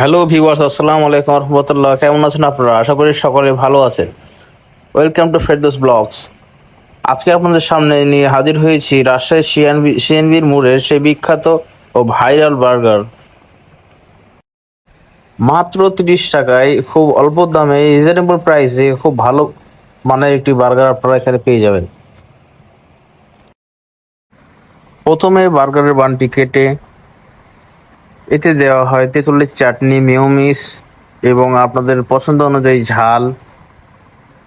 Hello viewers, আসসালামু আলাইকুম রহমতুল্লাহ। কেমন আছেন আপনারা? আশা করি সকলে ভালো আছেন। Welcome to Ferdous blogs. আজকে আপনাদের সামনে নিয়ে হাজির হয়েছি রাজশাহী সিএনবির মোড়ের সেই বিখ্যাত ও ভাইরাল বার্গার। মাত্র 30 টাকায় খুব অল্প দামে রিজনেবল প্রাইসে খুব ভালো মানের একটি বার্গার আপনারা এখানে পেয়ে যাবেন। প্রথমে বার্গারের বানটি কেটে এতে দেওয়া হয় তেঁতুলের চাটনি, মেয়োনিজ এবং আপনাদের পছন্দ অনুযায়ী ঝাল।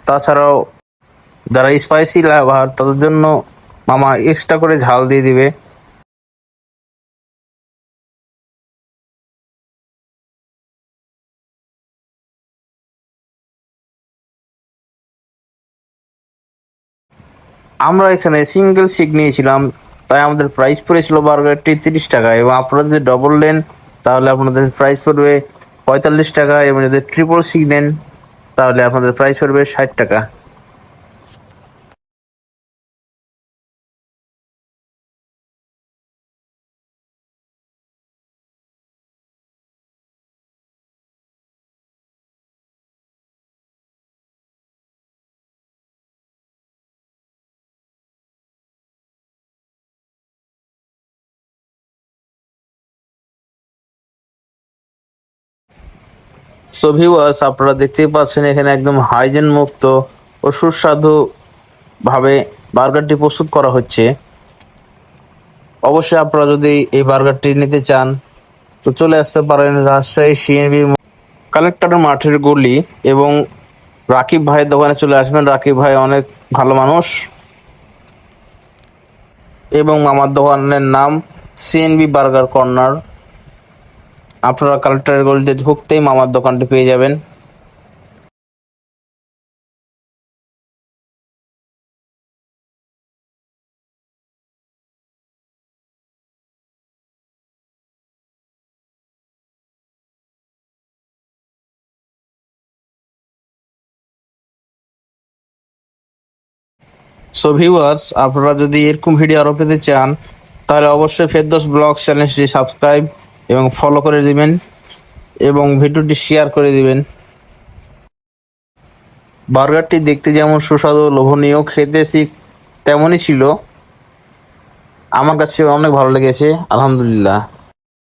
তাছাড়াও যারা স্পাইসি লাভার তাদের জন্য মামা এক্সট্রা করে ঝাল দিয়ে দিবে। আমরা এখানে সিঙ্গেল সিক নিয়েছিলাম, তাই আমাদের প্রাইস পড়েছিল বার্গারটি 30 টাকা, এবং আপনারা যদি ডবল নেন তাহলে আপনাদের প্রাইস পড়বে 45 টাকা, এবং যদি ট্রিপল সিক নেন তাহলে আপনাদের প্রাইস পড়বে 60 টাকা। সো ভিউয়ার্স, আপনারা দেখতেই পাচ্ছেন এখানে একদম হাইজেন মুক্ত ও সুস্বাদু ভাবে বার্গারটি প্রস্তুত করা হচ্ছে। অবশ্যই আপনারা যদি এই বার্গারটি নিতে চান তো চলে আসতে পারেন রাজশাহী সিএনবি কালেক্টর মাঠের গলি, এবং রাকিব ভাইয়ের দোকানে চলে আসবেন। রাকিব ভাই অনেক ভালো মানুষ, এবং আমার দোকানের নাম সিএনবি বার্গার কর্নার। আপনারা কালেক্টরের গলিতে ঢুকতেই মামার দোকানটি পেয়ে যাবেন। সো ভিউয়ার্স, আপনারা যদি এরকম ভিডিও আরও পেতে চান তাহলে অবশ্যই ফেরদৌস ব্লগ চ্যানেলটি সাবস্ক্রাইব এবং ফলো করে দিবেন, এবং ভিডিওটি শেয়ার করে দিবেন। বার্গারটি দেখতে যেমন সুস্বাদু লোভনীয়, খেতে ঠিক তেমনই ছিল। আমার কাছে অনেক ভালো লেগেছে, আলহামদুলিল্লাহ।